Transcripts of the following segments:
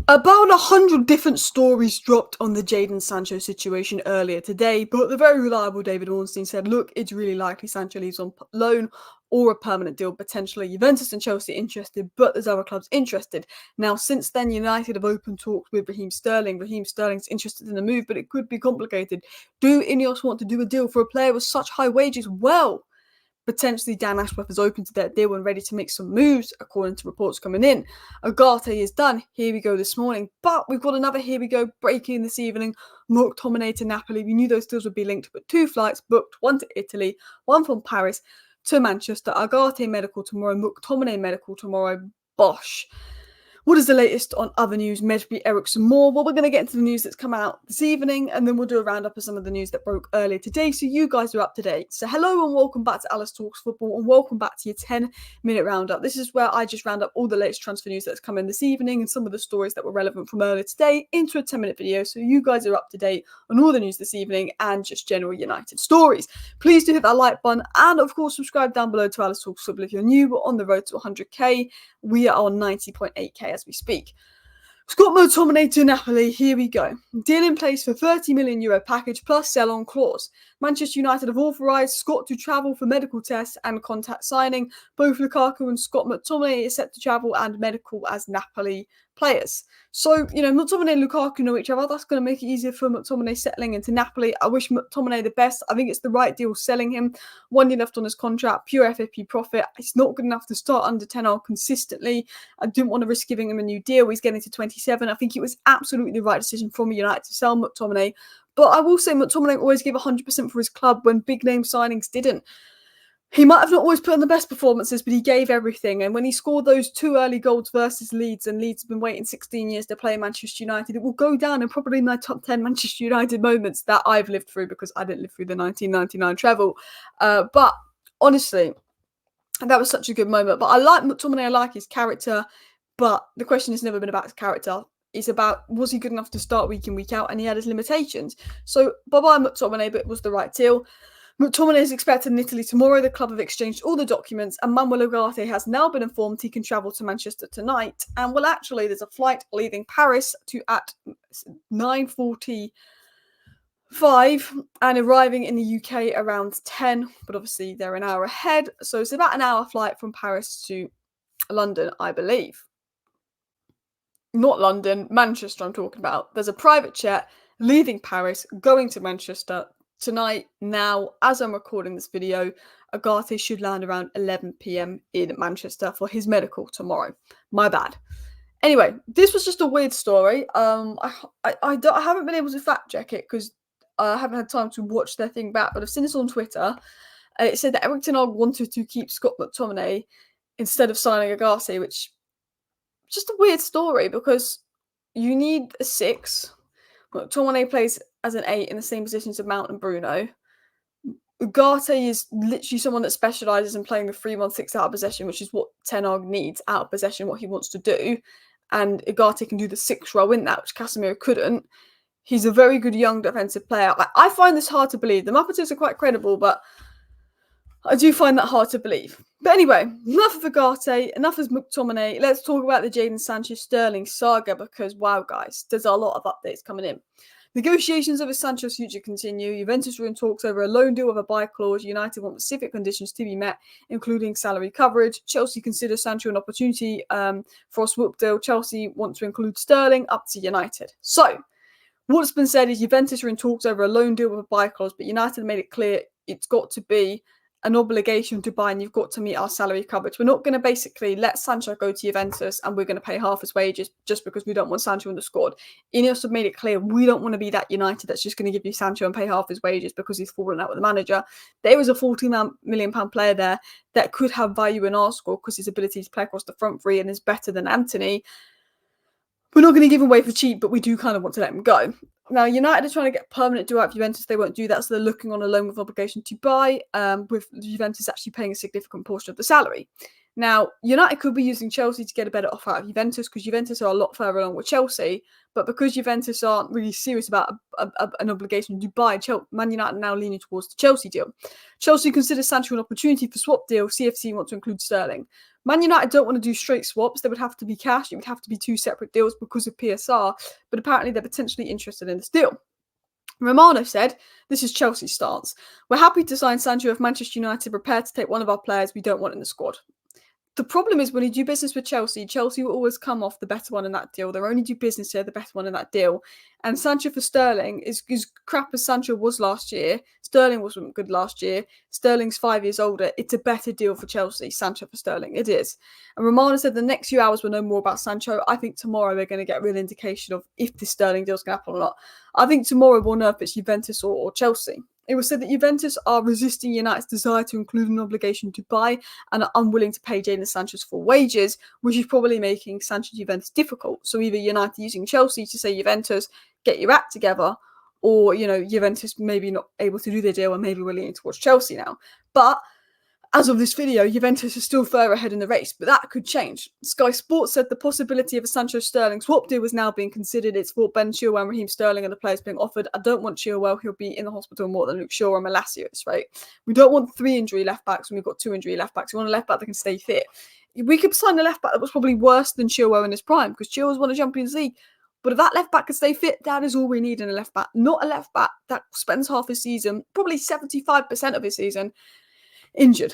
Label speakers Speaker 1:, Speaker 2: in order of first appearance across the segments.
Speaker 1: About 100 different stories dropped on the Jadon Sancho situation earlier today, but the very reliable David Ornstein said, look, it's really likely Sancho leaves on loan or a permanent deal, potentially Juventus and Chelsea interested, but there's other clubs interested. Now, since then, United have opened talks with Raheem Sterling. Raheem Sterling's interested in the move, but it could be complicated. Do Ineos want to do a deal for a player with such high wages? Well, potentially Dan Ashworth is open to that deal and ready to make some moves, according to reports coming in. UGARTE is done. Here we go this morning. But we've got another here we go breaking this evening. MCTOMINAY to Napoli. We knew those deals would be linked, but 2 flights booked, one to Italy, one from Paris to Manchester. UGARTE medical tomorrow, MCTOMINAY medical tomorrow. Bosh. What is the latest on other news? Medbury, Ericsson, more. Well, we're going to get into the news that's come out this evening, and then we'll do a roundup of some of the news that broke earlier today, so you guys are up to date. So hello and welcome back to Alice Talks Football, and welcome back to your 10-minute roundup. This is where I just round up all the latest transfer news that's come in this evening and some of the stories that were relevant from earlier today into a 10-minute video, so you guys are up to date on all the news this evening and just general United stories. Please do hit that like button, and of course subscribe down below to Alice Talks Football if you're new. We're on the road to 100k. We are on 90.8k as we speak. Scott McTominay to Napoli, here we go. Deal in place for €30 million package plus sell-on clause. Manchester United have authorised Scott to travel for medical tests and contact signing. Both Lukaku and Scott McTominay are set to travel and medical as Napoli players. So, McTominay and Lukaku know each other. That's going to make it easier for McTominay settling into Napoli. I wish McTominay the best. I think it's the right deal selling him. 1 year left on his contract, pure FFP profit. It's not good enough to start under 10 consistently. I didn't want to risk giving him a new deal. He's getting to 27. I think it was absolutely the right decision from United to sell McTominay. But I will say McTominay always gave 100% for his club when big name signings didn't. He might have not always put in the best performances, but he gave everything. And when he scored those 2 early goals versus Leeds, and Leeds have been waiting 16 years to play Manchester United, it will go down in probably my top 10 Manchester United moments that I've lived through, because I didn't live through the 1999 treble. But honestly, that was such a good moment. But I like McTominay, I like his character, but the question has never been about his character. It's about, was he good enough to start week in, week out? And he had his limitations. So bye-bye McTominay, but it was the right deal. McTominay is expected in Italy tomorrow. The club have exchanged all the documents, and Manuel Ugarte has now been informed he can travel to Manchester tonight. And well, actually, there's a flight leaving Paris at 9:45 and arriving in the UK around 10. But obviously, they're an hour ahead, so it's about an hour flight from Paris to London, I believe. Not London, Manchester. I'm talking about. There's a private jet leaving Paris, going to Manchester tonight. Now, as I'm recording this video, Ugarte should land around 11 p.m. in Manchester for his medical tomorrow. My bad. Anyway, this was just a weird story. I haven't been able to fact check it because I haven't had time to watch their thing back, but I've seen this on Twitter. It said that Eric Ten Hag wanted to keep Scott McTominay instead of signing Ugarte, which is just a weird story because you need a 6. McTominay plays as an 8 in the same position as Mount and Bruno. Ugarte is literally someone that specialises in playing the 3-1-6 out of possession, which is what Ten Hag needs out of possession, what he wants to do. And Ugarte can do the 6 role in that, which Casemiro couldn't. He's a very good young defensive player. I find this hard to believe. The Muppets are quite credible, but I do find that hard to believe. But anyway, enough of Ugarte, enough of McTominay. Let's talk about the Jadon Sancho Sterling saga because, wow, guys, there's a lot of updates coming in. Negotiations over Sancho's future continue. Juventus are in talks over a loan deal with a buy clause. United want specific conditions to be met, including salary coverage. Chelsea consider Sancho an opportunity for a swap deal. Chelsea want to include Sterling, up to United. So, what's been said is Juventus are in talks over a loan deal with a buy clause, but United made it clear it's got to be an obligation to buy and you've got to meet our salary coverage. We're not going to basically let Sancho go to Juventus and we're going to pay half his wages just because we don't want Sancho in the squad. Ineos have made it clear we don't want to be that United that's just going to give you Sancho and pay half his wages because he's fallen out with the manager. There is a £40 million player there that could have value in our squad because his ability to play across the front three and is better than Anthony. We're not going to give him away for cheap, but we do kind of want to let him go. Now, United are trying to get a permanent deal out of Juventus. They won't do that, so they're looking on a loan with obligation to buy, with Juventus actually paying a significant portion of the salary. Now, United could be using Chelsea to get a better offer out of Juventus because Juventus are a lot further along with Chelsea. But because Juventus aren't really serious about an obligation to buy, Man United are now leaning towards the Chelsea deal. Chelsea considers Sancho an opportunity for swap deal. CFC want to include Sterling. Man United don't want to do straight swaps. They would have to be cash. It would have to be 2 separate deals because of PSR. But apparently they're potentially interested in this deal. Romano said, "This is Chelsea's stance. We're happy to sign Sancho if Manchester United are prepared to take one of our players we don't want in the squad." The problem is when you do business with Chelsea, Chelsea will always come off the better one in that deal. They'll only do business here, the better one in that deal. And Sancho for Sterling is as crap as Sancho was last year. Sterling wasn't good last year. Sterling's 5 years older. It's a better deal for Chelsea, Sancho for Sterling. It is. And Romano said the next few hours we'll know more about Sancho. I think tomorrow we're going to get a real indication of if this Sterling deal's going to happen or not. I think tomorrow we'll know if it's Juventus or Chelsea. It was said that Juventus are resisting United's desire to include an obligation to buy and are unwilling to pay Jadon Sancho's full wages, which is probably making Sancho-Juventus difficult. So either United using Chelsea to say, Juventus, get your act together, or, Juventus maybe not able to do their deal and maybe we're leaning towards Chelsea now. But as of this video, Juventus is still further ahead in the race, but that could change. Sky Sports said the possibility of a Sancho-Sterling swap deal was now being considered. It's for Ben Chilwell and Raheem Sterling and the players being offered. I don't want Chilwell. He'll be in the hospital more than Luke Shaw and Malacios, right? We don't want 3 injury left-backs when we've got 2 injury left-backs. We want a left-back that can stay fit. We could sign a left-back that was probably worse than Chilwell in his prime because Chilwell's won a Champions League. But if that left-back can stay fit, that is all we need in a left-back. Not a left-back that spends half his season, probably 75% of his season, injured.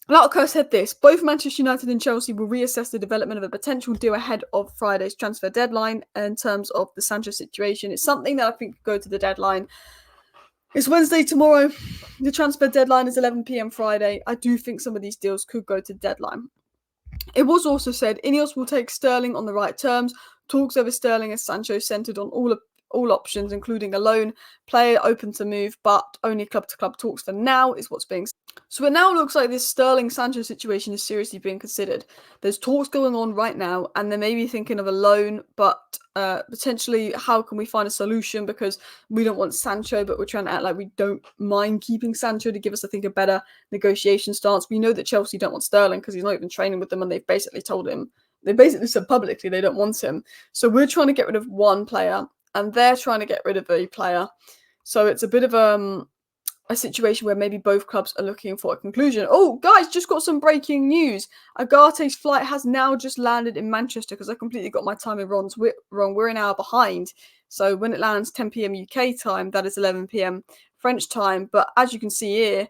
Speaker 1: Latko said this: both Manchester United and Chelsea will reassess the development of a potential deal ahead of Friday's transfer deadline in terms of the Sancho situation. It's something that I think could go to the deadline. It's Wednesday tomorrow. The transfer deadline is 11 p.m. Friday. I do think some of these deals could go to the deadline. It was also said Ineos will take Sterling on the right terms. Talks over Sterling as Sancho centred on all options, including a loan, player open to move, but only club-to-club talks for now is what's being said. So it now looks like this Sterling-Sancho situation is seriously being considered. There's talks going on right now, and they may be thinking of a loan, but potentially how can we find a solution, because we don't want Sancho, but we're trying to act like we don't mind keeping Sancho to give us, I think, a better negotiation stance. We know that Chelsea don't want Sterling because he's not even training with them, and they've basically told him, they basically said publicly they don't want him. So we're trying to get rid of one player, and they're trying to get rid of a player. So it's a bit of a situation where maybe both clubs are looking for a conclusion. Oh, guys, just got some breaking news. UGARTE's flight has now just landed in Manchester because I completely got my timing wrong. We're an hour behind. So when it lands 10 p.m. UK time, that is 11 p.m. French time. But as you can see here,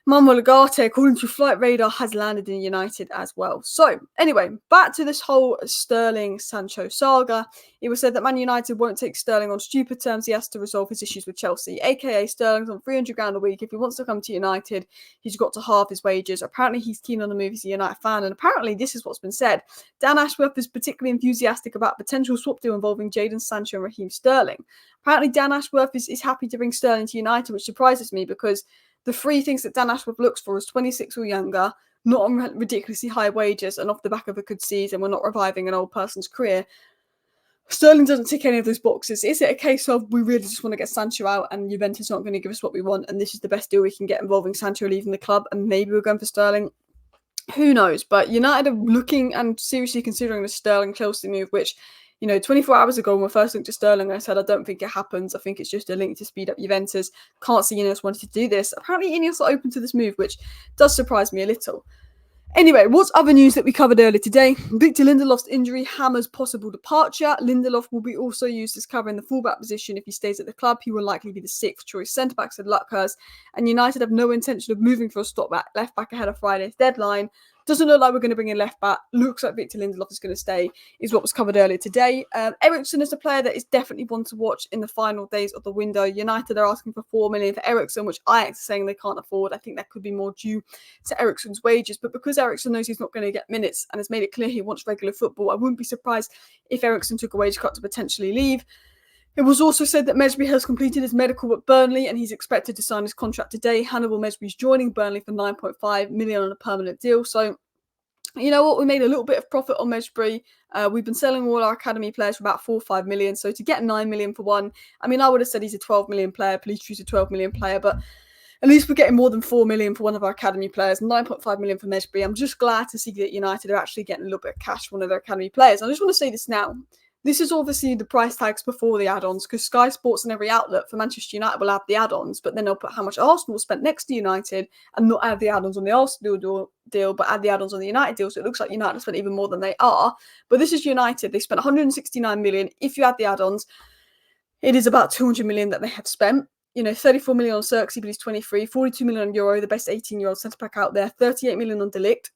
Speaker 1: Manuel UGARTE, according to Flight Radar, has landed in United as well. So, anyway, back to this whole Sterling-Sancho saga. It was said that Man United won't take Sterling on stupid terms. He has to resolve his issues with Chelsea, a.k.a. Sterling's on £300 a week. If he wants to come to United, he's got to halve his wages. Apparently, he's keen on the move. He's a United fan, and apparently, this is what's been said. Dan Ashworth is particularly enthusiastic about a potential swap deal involving Jadon Sancho and Raheem Sterling. Apparently, Dan Ashworth is happy to bring Sterling to United, which surprises me because the 3 things that Dan Ashworth looks for is 26 or younger, not on ridiculously high wages, and off the back of a good season. We're not reviving an old person's career. Sterling doesn't tick any of those boxes. Is it a case of we really just want to get Sancho out and Juventus aren't going to give us what we want and this is the best deal we can get involving Sancho leaving the club and maybe we're going for Sterling? Who knows? But United are looking and seriously considering the Sterling-Chelsea move, which, 24 hours ago when we first linked to Sterling, I said I don't think it happens. I think it's just a link to speed up Juventus. Can't see Ineos wanting to do this. Apparently Ineos are open to this move, which does surprise me a little. Anyway, what's other news that we covered earlier today? Victor Lindelof's injury hammers possible departure. Lindelof will be also used as cover in the fullback position if he stays at the club. He will likely be the 6th choice centre-back, said Luckhurst. And United have no intention of moving for a stop-back left-back ahead of Friday's deadline. Doesn't look like we're going to bring in left-back. Looks like Victor Lindelof is going to stay, is what was covered earlier today. Eriksen is a player that is definitely one to watch in the final days of the window. United are asking for $4 million for Eriksen, which Ajax are saying they can't afford. I think that could be more due to Eriksen's wages. But because Eriksen knows he's not going to get minutes and has made it clear he wants regular football, I wouldn't be surprised if Eriksen took a wage cut to potentially leave. It was also said that Mesbury has completed his medical at Burnley and he's expected to sign his contract today. Hannibal Mesbury's joining Burnley for $9.5 million on a permanent deal. So, you know what? We made a little bit of profit on Mesbury. We've been selling all our academy players for about 4 or 5 million. So to get 9 million for one, I mean, I would have said he's a 12 million player. Please choose a 12 million player. But At least we're getting more than 4 million for one of our academy players, 9.5 million for Mesbury. I'm just glad to see that United are actually getting a little bit of cash for one of their academy players. I just want to say this now. This is obviously the price tags before the add-ons, because Sky Sports and every outlet for Manchester United will have the add-ons, but then they'll put how much Arsenal spent next to United and not add the add-ons on the Arsenal deal, but add the add-ons on the United deal. So it looks like United spent even more than they are. But this is United. They spent 169 million. If you add the add-ons, it is about 200 million that they have spent. 34 million on Xerxes, but he's 23, 42 million on Euro, the best 18-year-old centre-back out there, 38 million on De Ligt,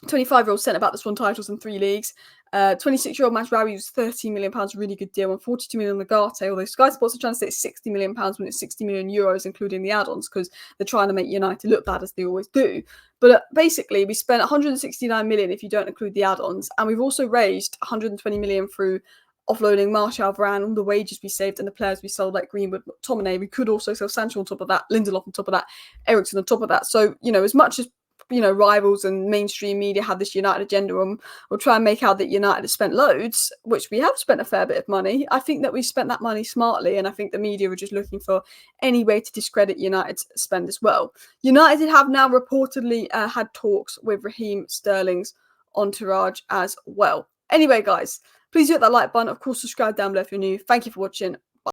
Speaker 1: 25-year-old centre-back that's won titles in 3 leagues, 26-year-old Mazraoui was £13 million, really good deal, and 42 million on UGARTE, although Sky Sports are trying to say it's £60 million when it's 60 million euros, including the add-ons, because they're trying to make United look bad, as they always do. But basically, we spent 169 million if you don't include the add-ons, and we've also raised 120 million through offloading Martial, Varane, all the wages we saved and the players we sold like Greenwood, McTominay. We could also sell Sancho on top of that, Lindelof on top of that, Eriksen on top of that. So, as much as rivals and mainstream media have this United agenda and will try and make out that United has spent loads, which we have spent a fair bit of money, I think that we spent that money smartly, and I think the media are just looking for any way to discredit United's spend as well. United have now reportedly had talks with Raheem Sterling's entourage as well. Anyway, guys, please hit that like button. Of course, subscribe down below if you're new. Thank you for watching.